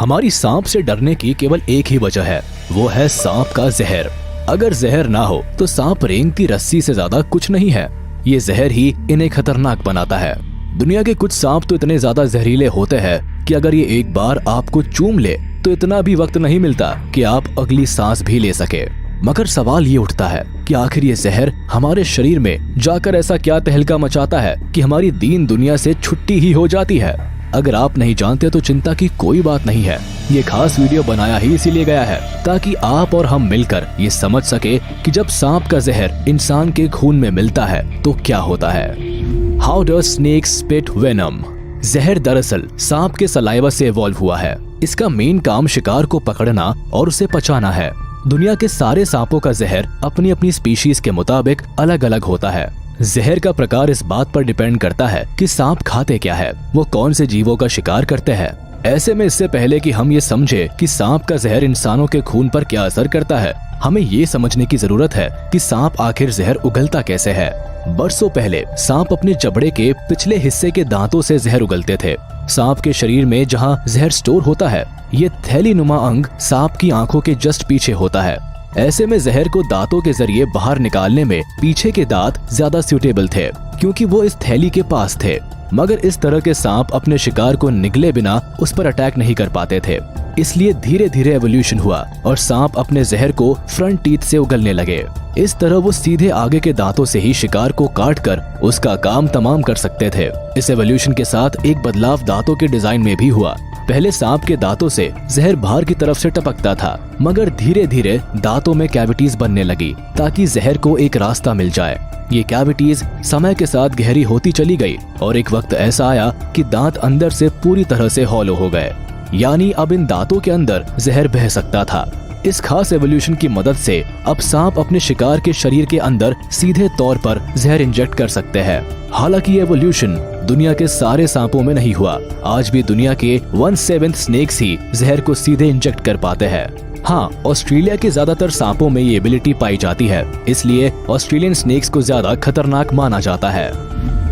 हमारी सांप से डरने की केवल एक ही वजह है, वो है सांप का जहर। अगर जहर ना हो तो सांप रेंगती रस्सी से ज्यादा कुछ नहीं है। ये जहर ही इन्हें खतरनाक बनाता है। दुनिया के कुछ सांप तो इतने ज्यादा जहरीले होते हैं कि अगर ये एक बार आपको चूम ले तो इतना भी वक्त नहीं मिलता कि आप अगली सांस भी ले सके। मगर सवाल ये उठता है कि आखिर ये जहर हमारे शरीर में जाकर ऐसा क्या तहलका मचाता है कि हमारी दीन दुनिया से छुट्टी ही हो जाती है। अगर आप नहीं जानते तो चिंता की कोई बात नहीं है। ये खास वीडियो बनाया ही इसीलिए गया है ताकि आप और हम मिलकर ये समझ सके कि जब सांप का जहर इंसान के खून में मिलता है तो क्या होता है। How does snake spit venom. जहर दरअसल सांप के सलाइवा से इवॉल्व हुआ है। इसका मेन काम शिकार को पकड़ना और उसे पचाना है। दुनिया के सारे सांपों का जहर अपनी अपनी स्पीशीज के मुताबिक अलग अलग होता है। जहर का प्रकार इस बात पर डिपेंड करता है कि सांप खाते क्या है, वो कौन से जीवों का शिकार करते हैं। ऐसे में इससे पहले कि हम ये समझे कि सांप का जहर इंसानों के खून पर क्या असर करता है, हमें ये समझने की जरूरत है कि सांप आखिर जहर उगलता कैसे है। बरसों पहले सांप अपने जबड़े के पिछले हिस्से के दांतों से जहर उगलते थे। सांप के शरीर में जहां जहर स्टोर होता है, ये थैलीनुमा अंग सांप की आंखों के जस्ट पीछे होता है। ऐसे में जहर को दांतों के जरिए बाहर निकालने में पीछे के दांत ज्यादा सूटेबल थे क्योंकि वो इस थैली के पास थे। मगर इस तरह के सांप अपने शिकार को निगले बिना उस पर अटैक नहीं कर पाते थे। इसलिए धीरे धीरे एवोल्यूशन हुआ और सांप अपने जहर को फ्रंट टीथ से उगलने लगे। इस तरह वो सीधे आगे के दांतों से ही शिकार को काट कर उसका काम तमाम कर सकते थे। इस एवोल्यूशन के साथ एक बदलाव दांतों के डिजाइन में भी हुआ। पहले सांप के दांतों से जहर बाहर की तरफ से टपकता था, मगर धीरे धीरे दांतों में कैविटीज बनने लगी ताकि जहर को एक रास्ता मिल जाए। ये कैविटीज समय के साथ गहरी होती चली गई और एक वक्त ऐसा आया कि दांत अंदर से पूरी तरह से हॉलो हो गए, यानी अब इन दांतों के अंदर जहर बह सकता था। इस खास एवोल्यूशन की मदद से अब सांप अपने शिकार के शरीर के अंदर सीधे तौर पर जहर इंजेक्ट कर सकते हैं। हालांकि ये एवोल्यूशन दुनिया के सारे सांपों में नहीं हुआ। आज भी दुनिया के 1/7 स्नेक्स ही जहर को सीधे इंजेक्ट कर पाते हैं। हाँ, ऑस्ट्रेलिया के ज्यादातर सांपों में ये एबिलिटी पाई जाती है, इसलिए ऑस्ट्रेलियन स्नेक्स को ज्यादा खतरनाक माना जाता है।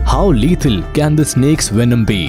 How lethal can the snake's venom be.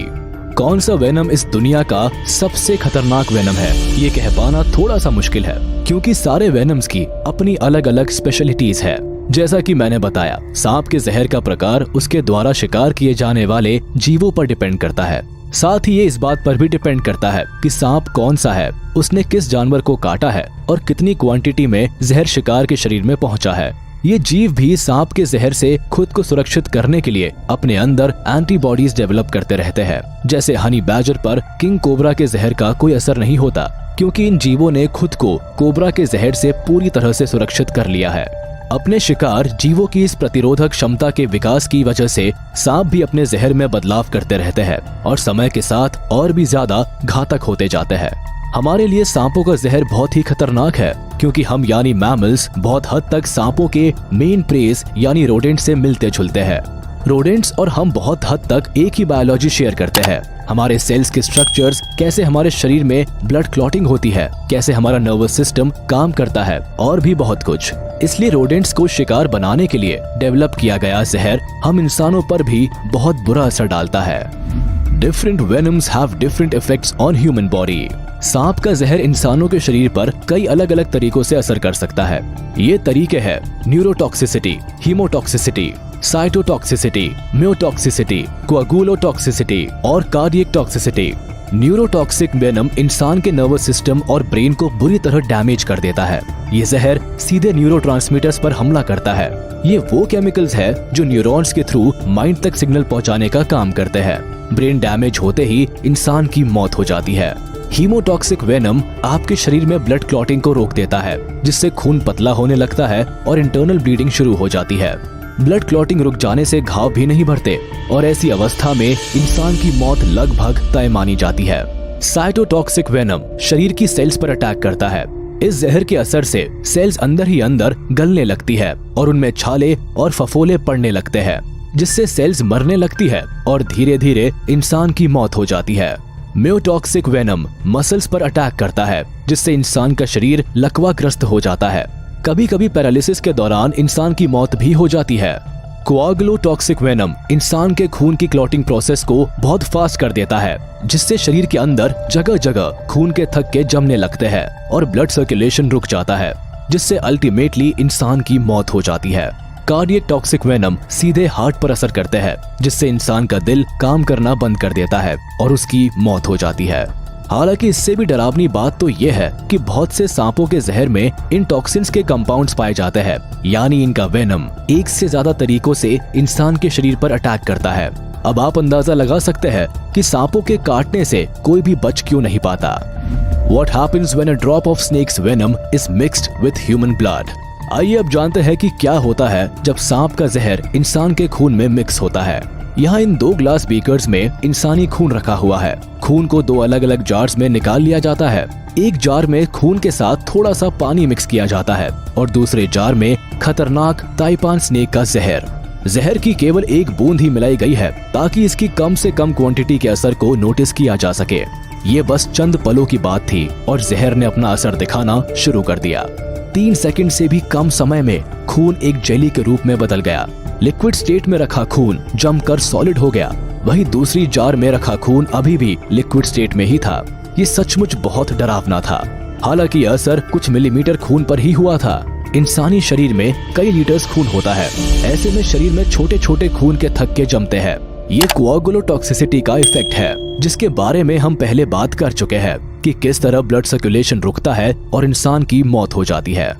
कौन सा वेनम इस दुनिया का सबसे खतरनाक वेनम है, ये कह पाना थोड़ा सा मुश्किल है क्योंकि सारे वेनम्स की अपनी अलग अलग स्पेशलिटीज है। जैसा कि मैंने बताया, सांप के जहर का प्रकार उसके द्वारा शिकार किए जाने वाले जीवों पर डिपेंड करता है। साथ ही ये इस बात पर भी डिपेंड करता है कि सांप कौन सा है, उसने किस जानवर को काटा है और कितनी क्वांटिटी में जहर शिकार के शरीर में पहुंचा है। ये जीव भी सांप के जहर से खुद को सुरक्षित करने के लिए अपने अंदर एंटीबॉडीज डेवलप करते रहते हैं। जैसे हनी बैजर पर किंग कोबरा के जहर का कोई असर नहीं होता क्योंकि इन जीवों ने खुद को कोबरा के जहर से पूरी तरह से सुरक्षित कर लिया है। अपने शिकार जीवों की इस प्रतिरोधक क्षमता के विकास की वजह से सांप भी अपने जहर में बदलाव करते रहते हैं और समय के साथ और भी ज्यादा घातक होते जाते हैं। हमारे लिए सांपों का जहर बहुत ही खतरनाक है क्योंकि हम यानी मैमल्स बहुत हद तक सांपों के मेन प्रेज यानी रोडेंट से मिलते जुलते हैं। रोडेंट्स और हम बहुत हद तक एक ही बायोलॉजी शेयर करते हैं। हमारे सेल्स के स्ट्रक्चर्स, कैसे हमारे शरीर में ब्लड क्लॉटिंग होती है, कैसे हमारा नर्वस सिस्टम काम करता है और भी बहुत कुछ। इसलिए रोडेंट्स को शिकार बनाने के लिए डेवलप किया गया जहर हम इंसानों पर भी बहुत बुरा असर डालता है। Different venoms have different effects on human body. सांप का जहर इंसानों के शरीर पर कई अलग अलग तरीकों से असर कर सकता है। ये तरीके हैं न्यूरोटॉक्सिसिटी, हीमोटॉक्सिसिटी, साइटोटॉक्सिसिटी, म्योटॉक्सिसिटी, कोअगुलोटॉक्सिसिटी और कार्डियक टॉक्सिसिटी। न्यूरोटॉक्सिक वेनम इंसान के नर्वस सिस्टम और ब्रेन को बुरी तरह डैमेज कर देता है। ये जहर सीधे न्यूरोट्रांसमीटर्स पर हमला करता है। ये वो केमिकल्स है जो न्यूरॉन्स के थ्रू माइंड तक सिग्नल पहुंचाने का काम करते हैं। ब्रेन डैमेज होते ही इंसान की मौत हो जाती है। हीमोटॉक्सिक वेनम आपके शरीर में ब्लड क्लॉटिंग को रोक देता है, जिससे खून पतला होने लगता है और इंटरनल ब्लीडिंग शुरू हो जाती है। ब्लड क्लॉटिंग रुक जाने से घाव भी नहीं भरते और ऐसी अवस्था में इंसान की मौत लगभग तय मानी जाती है। साइटोटॉक्सिक वेनम शरीर की सेल्स पर अटैक करता है। इस जहर के असर से सेल्स अंदर ही अंदर गलने लगती है और उनमें छाले और फफोले पड़ने लगते हैं, जिससे सेल्स मरने लगती है और धीरे धीरे इंसान की मौत हो जाती है। म्योटॉक्सिक वेनम मसल्स पर अटैक करता है, जिससे इंसान का शरीर लकवाग्रस्त हो जाता है। कभी कभी पैरालिसिस के दौरान इंसान की मौत भी हो जाती है। कोआगुलोटॉक्सिक वेनम इंसान के खून की क्लॉटिंग प्रोसेस को बहुत फास्ट कर देता है, जिससे शरीर के अंदर जगह जगह खून के थक्के जमने लगते हैं और ब्लड सर्कुलेशन रुक जाता है, जिससे अल्टीमेटली इंसान की मौत हो जाती है। कार्डियक टॉक्सिक वेनम सीधे हार्ट पर असर करते हैं, जिससे इंसान का दिल काम करना बंद कर देता है और उसकी मौत हो जाती है। हालांकि इससे भी डरावनी बात तो यह है कि बहुत से सांपों के जहर में इन टॉक्सिन्स के कंपाउंड्स पाए जाते हैं, यानी इनका वेनम एक से ज्यादा तरीकों से इंसान के शरीर पर अटैक करता है। अब आप अंदाजा लगा सकते हैं कि सांपों के काटने से कोई भी बच क्यों नहीं पाता। What happens when a drop of snake's venom is mixed with human blood? आइए अब जानते हैं कि क्या होता है जब सांप का जहर इंसान के खून में मिक्स होता है। यहाँ इन 2 ग्लास बीकर्स में इंसानी खून रखा हुआ है। खून को 2 अलग अलग जार्स में निकाल लिया जाता है। एक जार में खून के साथ थोड़ा सा पानी मिक्स किया जाता है और दूसरे जार में खतरनाक ताइपान स्नेक का जहर की केवल 1 बूंद ही मिलाई गई है, ताकि इसकी कम से कम क्वांटिटी के असर को नोटिस किया जा सके। ये बस चंद पलों की बात थी और जहर ने अपना असर दिखाना शुरू कर दिया। 3 सेकंड से भी कम समय में खून एक जेली के रूप में बदल गया। लिक्विड स्टेट में रखा खून जमकर सॉलिड हो गया। वहीं दूसरी जार में रखा खून अभी भी लिक्विड स्टेट में ही था। ये सचमुच बहुत डरावना था। हालांकि यह असर कुछ मिलीमीटर खून पर ही हुआ था। इंसानी शरीर में कई लीटर्स खून होता है। ऐसे में शरीर में छोटे छोटे खून के थक्के जमते हैं। ये कोआगुलोटॉक्सिसिटी का इफेक्ट है, जिसके बारे में हम पहले बात कर चुके हैं कि किस तरह ब्लड सर्कुलेशन रुकता है और इंसान की मौत हो जाती है।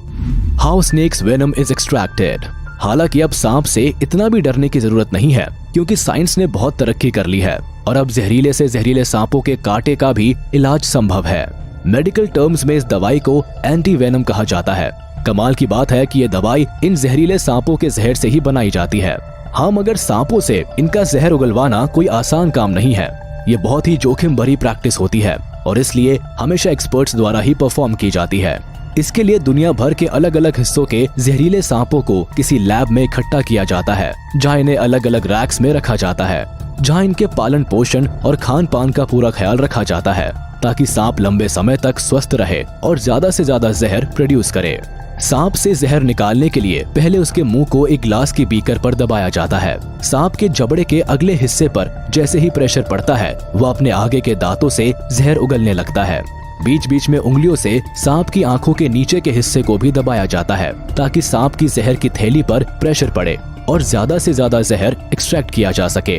How snake's venom is extracted. हालांकि अब सांप से इतना भी डरने की जरूरत नहीं है, क्योंकि साइंस ने बहुत तरक्की कर ली है और अब जहरीले से जहरीले सांपों के कांटे का भी इलाज संभव है। मेडिकल टर्म्स में इस दवाई को एंटी वेनम कहा जाता है। कमाल की बात है कि यह दवाई इन जहरीले सांपों के जहर से ही बनाई जाती है। हाँ, मगर सांपों से इनका जहर उगलवाना कोई आसान काम नहीं है। ये बहुत ही जोखिम भरी प्रैक्टिस होती है और इसलिए हमेशा एक्सपर्ट्स द्वारा ही परफॉर्म की जाती है। इसके लिए दुनिया भर के अलग अलग हिस्सों के जहरीले सांपों को किसी लैब में इकट्ठा किया जाता है, जहाँ इन्हें अलग अलग रैक्स में रखा जाता है, जहाँ इनके पालन पोषण और खान पान का पूरा ख्याल रखा जाता है, ताकि सांप लंबे समय तक स्वस्थ रहे और ज्यादा से ज्यादा जहर प्रोड्यूस करे। सांप से जहर निकालने के लिए पहले उसके मुंह को एक ग्लास के बीकर पर दबाया जाता है। सांप के जबड़े के अगले हिस्से पर जैसे ही प्रेशर पड़ता है, वह अपने आगे के दांतों से जहर उगलने लगता है। बीच बीच में उंगलियों से सांप की आंखों के नीचे के हिस्से को भी दबाया जाता है, ताकि सांप की जहर की थैली पर प्रेशर पड़े और ज्यादा से ज्यादा जहर एक्सट्रैक्ट किया जा सके।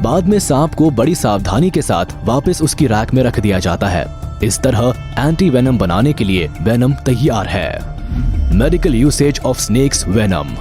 बाद में सांप को बड़ी सावधानी के साथ वापस उसकी रैक में रख दिया जाता है। इस तरह एंटी वेनम बनाने के लिए वेनम तैयार है। Medical usage of snakes venom.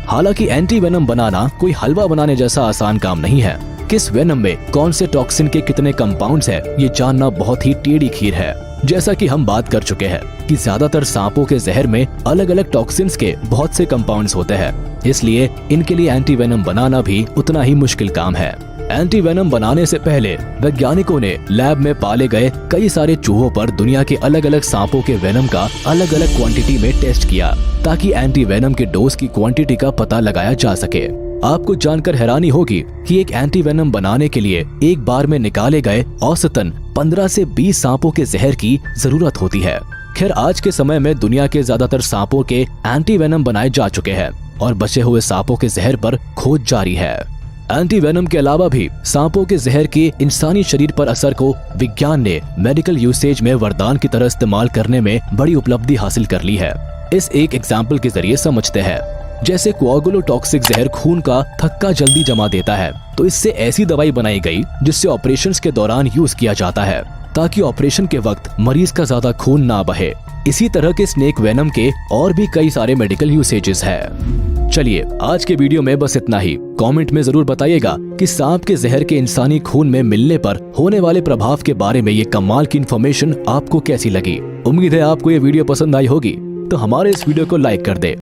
हालांकि एंटी वेनम बनाना कोई हलवा बनाने जैसा आसान काम नहीं है। किस वेनम में कौन से टॉक्सिन के कितने कंपाउंड्स हैं, ये जानना बहुत ही टेढ़ी खीर है। जैसा कि हम बात कर चुके हैं कि ज्यादातर सांपों के जहर में अलग अलग टॉक्सिन्स के बहुत से कंपाउंड्स होते हैं, इसलिए इनके लिए एंटी वेनम बनाना भी उतना ही मुश्किल काम है। एंटी वेनम बनाने से पहले वैज्ञानिकों ने लैब में पाले गए कई सारे चूहों पर दुनिया के अलग अलग सांपों के वेनम का अलग अलग क्वांटिटी में टेस्ट किया, ताकि एंटी वेनम के डोज की क्वांटिटी का पता लगाया जा सके। आपको जानकर हैरानी होगी कि एक एंटी वेनम बनाने के लिए एक बार में निकाले गए औसतन 15 से 20 सांपों के जहर की जरूरत होती है। खैर, आज के समय में दुनिया के ज्यादातर सांपों के एंटी वेनम बनाए जा चुके हैं और बचे हुए सांपों के जहर पर खोज जारी है। एंटी वेनम के अलावा भी सांपों के जहर के इंसानी शरीर पर असर को विज्ञान ने मेडिकल यूसेज में वरदान की तरह इस्तेमाल करने में बड़ी उपलब्धि हासिल कर ली है। इस एक एग्जाम्पल के जरिए समझते हैं। जैसे कोआगुलोटॉक्सिक जहर खून का थक्का जल्दी जमा देता है, तो इससे ऐसी दवाई बनाई गई जिससे ऑपरेशंस के दौरान यूज किया जाता है, ताकि ऑपरेशन के वक्त मरीज का ज्यादा खून ना बहे। इसी तरह के स्नेक वेनम के और भी कई सारे मेडिकल यूसेजेस है। चलिए, आज के वीडियो में बस इतना ही। कमेंट में जरूर बताइएगा कि सांप के जहर के इंसानी खून में मिलने पर होने वाले प्रभाव के बारे में ये कमाल की इन्फॉर्मेशन आपको कैसी लगी। उम्मीद है आपको ये वीडियो पसंद आई होगी, तो हमारे इस वीडियो को लाइक कर दे।